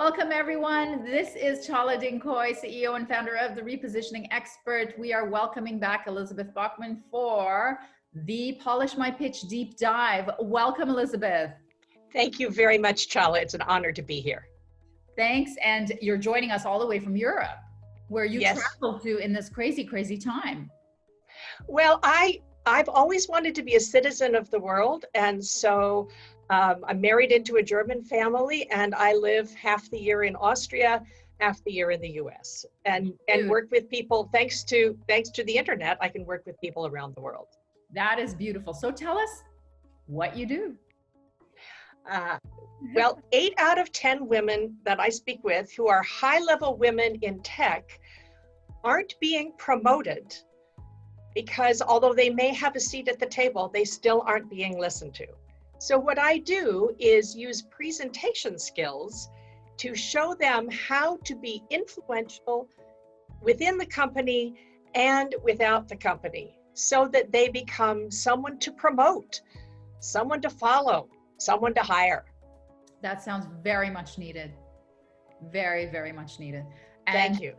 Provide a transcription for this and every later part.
Welcome everyone. This is Chala Dincoy, CEO and founder of The Repositioning Expert. We are welcoming back Elizabeth Bachman for the Polish My Pitch Deep Dive. Welcome, Elizabeth. Thank you very much, Chala. It's an honor to be here. Thanks. And you're joining us all the way from Europe, where you traveled to in this crazy, crazy time. Well, I've always wanted to be a citizen of the world. And so I'm married into a German family, and I live half the year in Austria, half the year in the US, and work with people. Thanks to the internet, I can work with people around the world. That is beautiful. So tell us what you do. Well, 8 out of 10 women that I speak with who are high-level women in tech aren't being promoted because although they may have a seat at the table, they still aren't being listened to. So what I do is use presentation skills to show them how to be influential within the company and without the company so that they become someone to promote, someone to follow, someone to hire. That sounds very much needed. Very, very much needed. And thank you.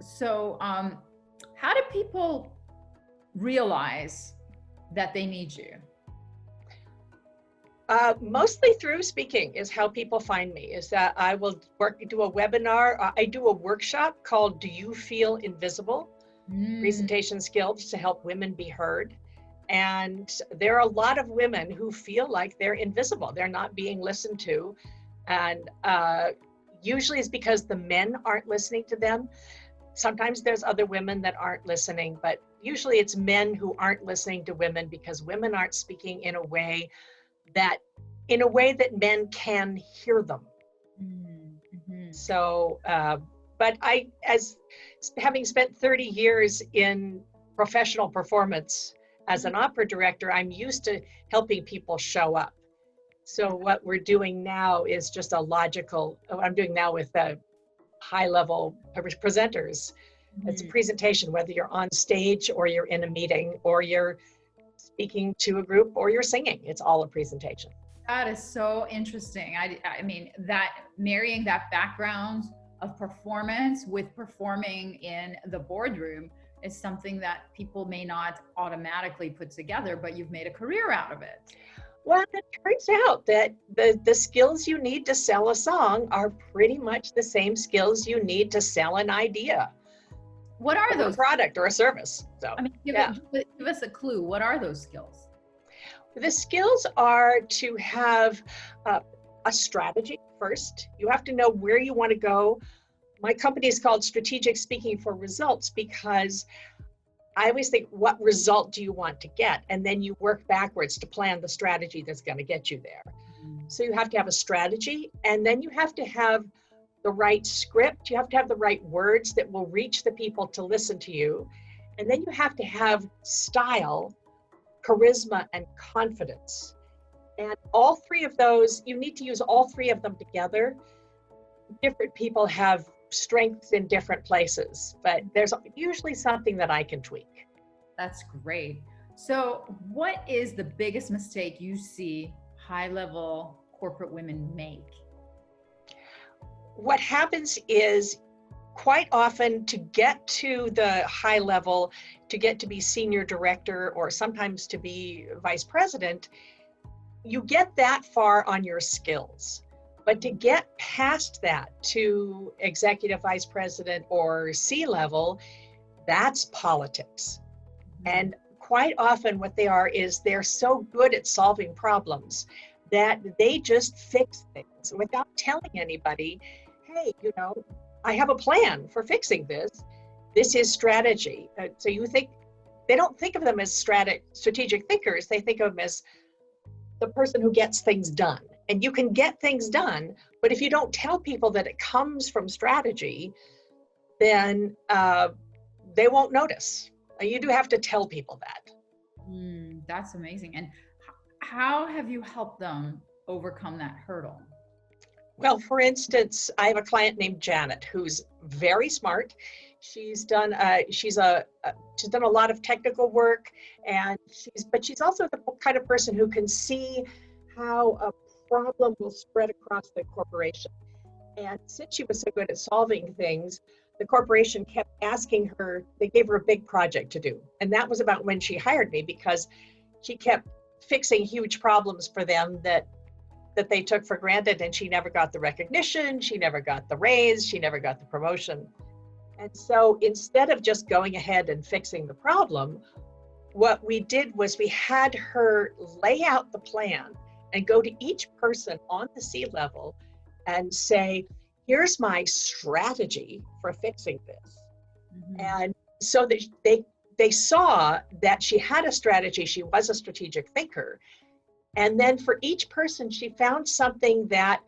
So how do people realize that they need you? Mostly through speaking is how people find me, is that I will do a webinar. I do a workshop called Do You Feel Invisible? Presentation skills to help women be heard. And there are a lot of women who feel like they're invisible. They're not being listened to. And usually it's because the men aren't listening to them. Sometimes there's other women that aren't listening, but usually it's men who aren't listening to women because women aren't speaking in a way that men can hear them. Mm-hmm. So, but as having spent 30 years in professional performance as an opera director, I'm used to helping people show up. So what we're doing now is just I'm doing now with high-level presenters. Mm-hmm. It's a presentation, whether you're on stage or you're in a meeting or you're speaking to a group or you're singing, it's all a presentation. That is so interesting. I mean, that marrying that background of performance with performing in the boardroom is something that people may not automatically put together, but you've made a career out of it. Well, it turns out that the skills you need to sell a song are pretty much the same skills you need to sell an idea. What are those? A product or a service. So, I mean, give us a clue. What are those skills? The skills are to have a strategy first. You have to know where you want to go. My company is called Strategic Speaking for Results because I always think, what result do you want to get? And then you work backwards to plan the strategy that's going to get you there. So you have to have a strategy, and then you have to have the right script. You have to have the right words that will reach the people to listen to you. And then you have to have style, charisma, and confidence. And all three of those, you need to use all three of them together. Different people have strengths in different places, but there's usually something that I can tweak. That's great. So what is the biggest mistake you see high-level corporate women make? What happens is quite often to get to the high level, to get to be senior director or sometimes to be vice president, you get that far on your skills. But to get past that to executive vice president or C-level, that's politics. Mm-hmm. And quite often what they are is they're so good at solving problems that they just fix things without telling anybody, hey, I have a plan for fixing this. This is strategy. So you think, they don't think of them as strategic thinkers. They think of them as the person who gets things done. And you can get things done, but if you don't tell people that it comes from strategy, then they won't notice. You do have to tell people that. That's amazing. And how have you helped them overcome that hurdle? Well, for instance, I have a client named Janet who's very smart. She's done a lot of technical work, and she's also the kind of person who can see how a problem will spread across the corporation. And since she was so good at solving things, the corporation kept asking her, they gave her a big project to do. And that was about when she hired me, because she kept fixing huge problems for them that they took for granted, and she never got the recognition, she never got the raise, she never got the promotion. And so instead of just going ahead and fixing the problem, what we did was we had her lay out the plan and go to each person on the C-level and say, here's my strategy for fixing this. Mm-hmm. And so that they saw that she had a strategy, she was a strategic thinker. And then for each person, she found something that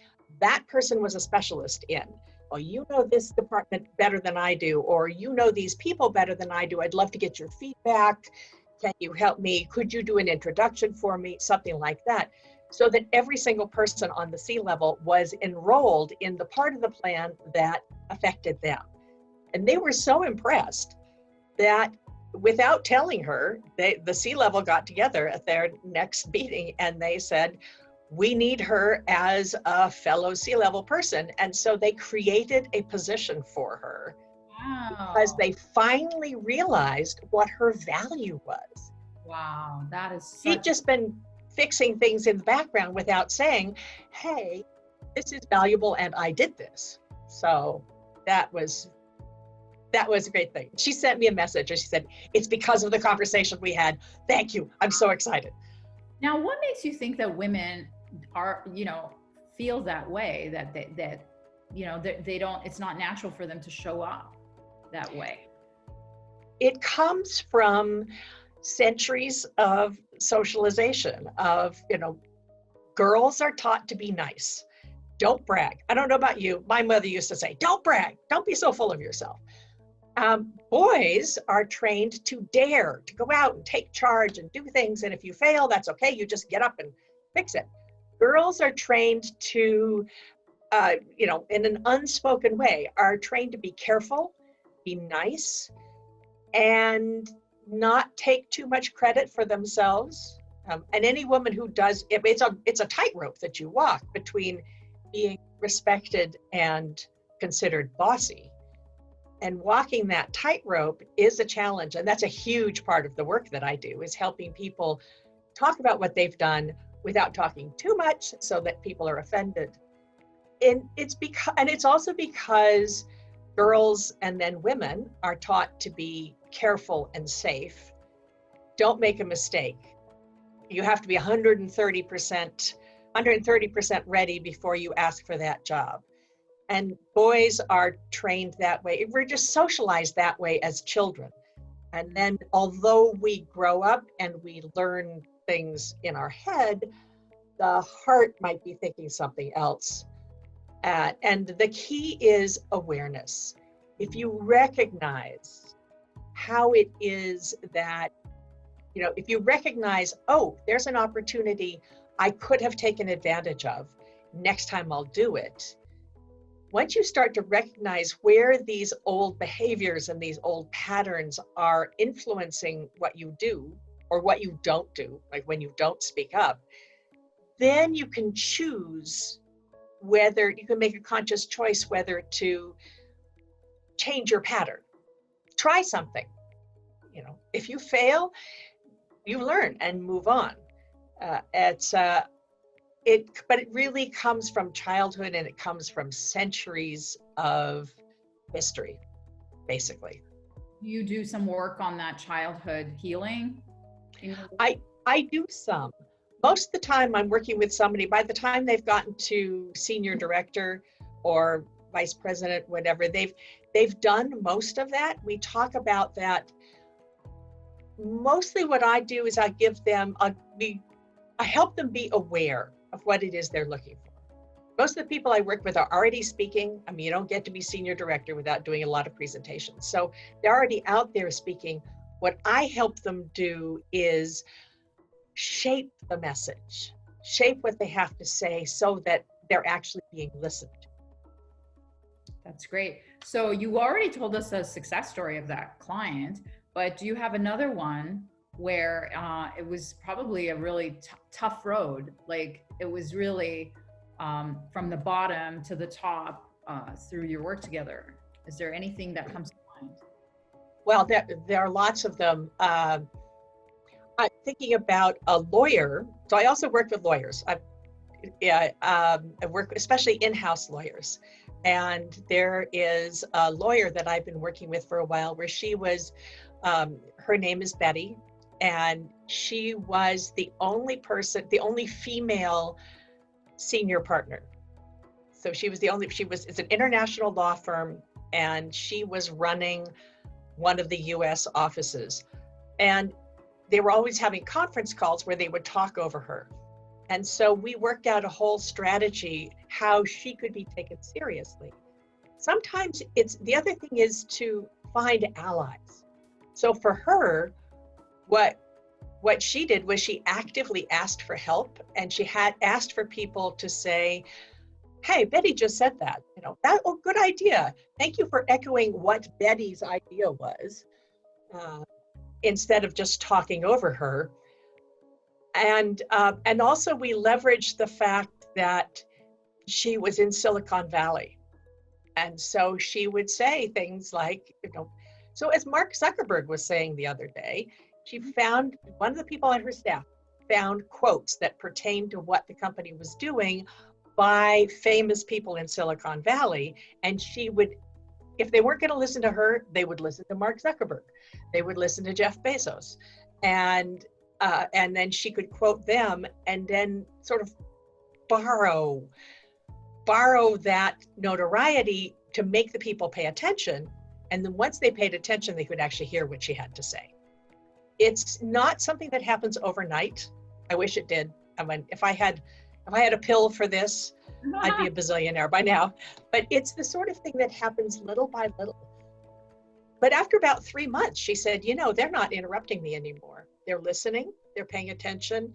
person was a specialist in. Well, you know this department better than I do, or you know these people better than I do. I'd love to get your feedback. Can you help me? Could you do an introduction for me? Something like that. So that every single person on the C-level was enrolled in the part of the plan that affected them. And they were so impressed that without telling her, the C-level got together at their next meeting and they said, we need her as a fellow C-level person. And so they created a position for her. Wow. Because they finally realized what her value was. Wow, that is She'd just been fixing things in the background without saying, hey, this is valuable and I did this. So that was a great thing. She sent me a message and she said, it's because of the conversation we had. Thank you. I'm so excited. Now, what makes you think that women are, feel that way, that they don't, it's not natural for them to show up that way? It comes from centuries of socialization of, girls are taught to be nice. Don't brag. I don't know about you. My mother used to say, don't brag. Don't be so full of yourself. Boys are trained to dare, to go out and take charge and do things. And if you fail, that's okay. You just get up and fix it. Girls are trained to, in an unspoken way, are trained to be careful, be nice, and not take too much credit for themselves. And any woman who does, it's a tightrope that you walk between being respected and considered bossy. And walking that tightrope is a challenge. And that's a huge part of the work that I do, is helping people talk about what they've done without talking too much so that people are offended. And it's also because girls and then women are taught to be careful and safe. Don't make a mistake. You have to be 130% ready before you ask for that job. And boys are trained that way. We're just socialized that way as children. And then although we grow up and we learn things in our head, the heart might be thinking something else. And the key is awareness. If you recognize how it is that, if you recognize, oh, there's an opportunity I could have taken advantage of, next time I'll do it. Once you start to recognize where these old behaviors and these old patterns are influencing what you do or what you don't do, like when you don't speak up, then you can choose whether you can make a conscious choice whether to change your pattern. Try something. If you fail, you learn and move on. But it really comes from childhood, and it comes from centuries of history, basically. You do some work on that childhood healing? I do some. Most of the time I'm working with somebody, by the time they've gotten to senior director or vice president, whatever, they've done most of that. We talk about that. Mostly what I do is I give them, I help them be aware of what it is they're looking for. Most of the people I work with are already speaking. I mean, you don't get to be senior director without doing a lot of presentations. So they're already out there speaking. What I help them do is shape the message, shape what they have to say so that they're actually being listened to. That's great. So you already told us a success story of that client, but do you have another one where it was probably a really tough road? Like it was really from the bottom to the top through your work together? Is there anything that comes to mind? Well, there are lots of them. I'm thinking about a lawyer. So I also work with lawyers. I work especially in-house lawyers. And there is a lawyer that I've been working with for a while where she was, her name is Betty, and she was the only female senior partner. So it's an international law firm, and she was running one of the US offices. And they were always having conference calls where they would talk over her. And so we worked out a whole strategy how she could be taken seriously. Sometimes the other thing is to find allies. So for her, what she did was she actively asked for help, and she had asked for people to say, hey, Betty just said that, good idea. Thank you for echoing what Betty's idea was, instead of just talking over her. And also we leveraged the fact that she was in Silicon Valley. And so she would say things like, so as Mark Zuckerberg was saying the other day, she found, one of the people on her staff found quotes that pertained to what the company was doing by famous people in Silicon Valley. And she would, if they weren't going to listen to her, they would listen to Mark Zuckerberg. They would listen to Jeff Bezos. And then she could quote them and then sort of borrow that notoriety to make the people pay attention. And then once they paid attention, they could actually hear what she had to say. It's not something that happens overnight. I wish it did. I mean, if I had a pill for this, I'd be a bazillionaire by now. But it's the sort of thing that happens little by little. But after about 3 months, she said, they're not interrupting me anymore. They're listening, they're paying attention,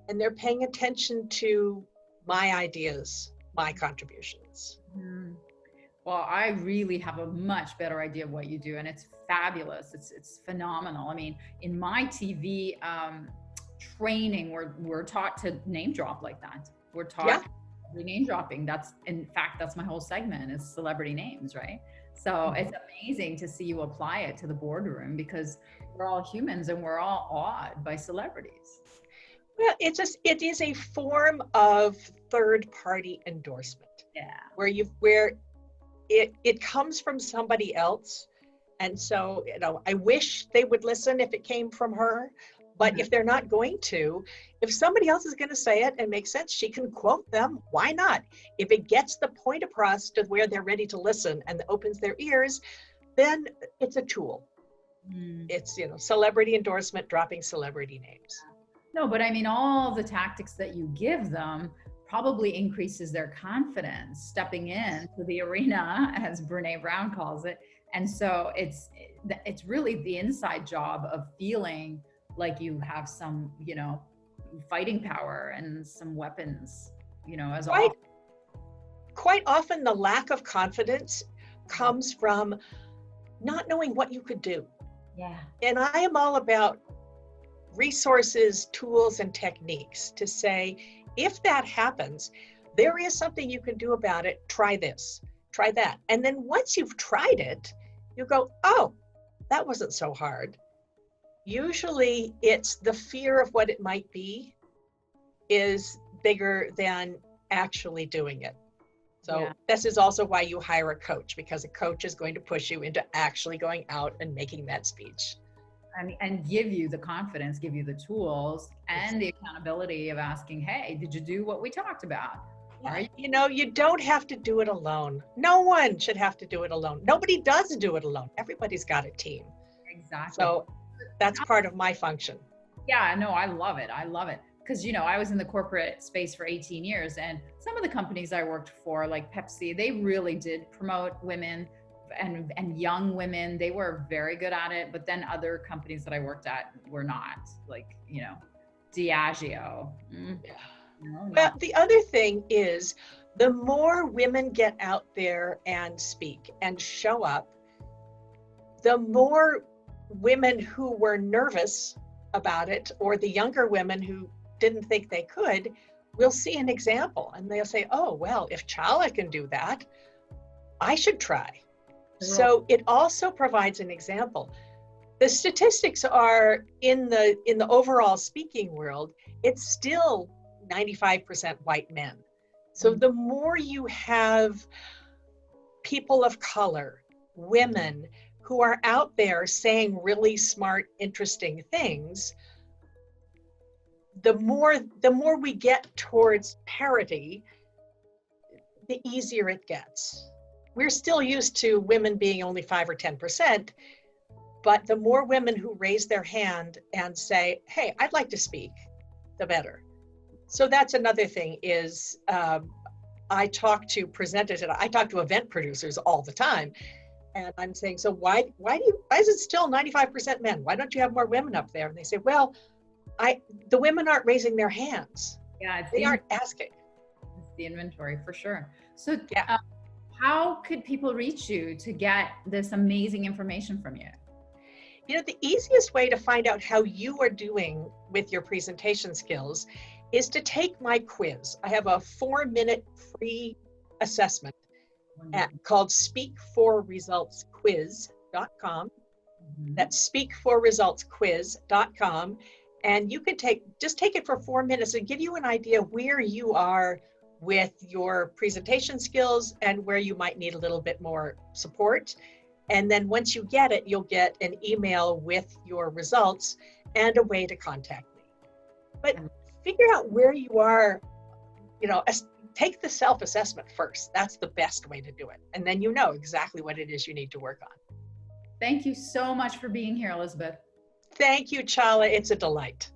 and they're paying attention to my ideas, my contributions. Well, I really have a much better idea of what you do, and it's fabulous. It's phenomenal. I mean, in my TV training, we're taught to name drop like that. We're taught name dropping. That's my whole segment is celebrity names, right? So it's amazing to see you apply it to the boardroom, because we're all humans and we're all awed by celebrities. Well, it is a form of third-party endorsement. Yeah. Where it comes from somebody else. And so, I wish they would listen if it came from her, but if they're not going to, if somebody else is going to say it and make sense, she can quote them. Why not? If it gets the point across to where they're ready to listen and opens their ears, then it's a tool. It's, celebrity endorsement, dropping celebrity names. No, but I mean, all the tactics that you give them probably increases their confidence stepping into the arena, as Brene Brown calls it. And so it's really the inside job of feeling like you have some, fighting power and some weapons, as quite often the lack of confidence comes from not knowing what you could do. Yeah. And I am all about resources, tools, and techniques to say, if that happens, there is something you can do about it. Try this, try that. And then once you've tried it, you go, oh, that wasn't so hard. Usually it's the fear of what it might be is bigger than actually doing it. So this is also why you hire a coach, because a coach is going to push you into actually going out and making that speech. And give you the confidence, give you the tools and the accountability of asking, hey, did you do what we talked about? You don't have to do it alone. No one should have to do it alone. Nobody does do it alone. Everybody's got a team. Exactly. So that's part of my function. Yeah, no, I love it. Because, I was in the corporate space for 18 years, and some of the companies I worked for, like Pepsi, they really did promote women and young women. They were very good at it. But then other companies that I worked at were not, like, Diageo. Well, the other thing is, the more women get out there and speak and show up, the more women who were nervous about it, or the younger women who didn't think they could, will see an example and they'll say, oh, well, if Chala can do that, I should try. So it also provides an example. The statistics are in the overall speaking world, it's still 95% white men. So the more you have people of color, women who are out there saying really smart, interesting things, the more we get towards parity, the easier it gets. We're still used to women being only 5 or 10%, but the more women who raise their hand and say, hey, I'd like to speak, the better. So that's another thing is I talk to presenters and I talk to event producers all the time. And I'm saying, so why is it still 95% men? Why don't you have more women up there? And they say, well, the women aren't raising their hands. Yeah, they aren't asking. It's the inventory for sure. So yeah. How could people reach you to get this amazing information from you? You know, the easiest way to find out how you are doing with your presentation skills is to take my quiz. I have a 4-minute free assessment called speakforresultsquiz.com. That's speakforresultsquiz.com. And you can just take it for 4 minutes and give you an idea where you are with your presentation skills and where you might need a little bit more support. And then once you get it, you'll get an email with your results and a way to contact me. But figure out where you are, you know, take the self-assessment first. That's the best way to do it. And then you know exactly what it is you need to work on. Thank you so much for being here, Elizabeth. Thank you, Chala. It's a delight.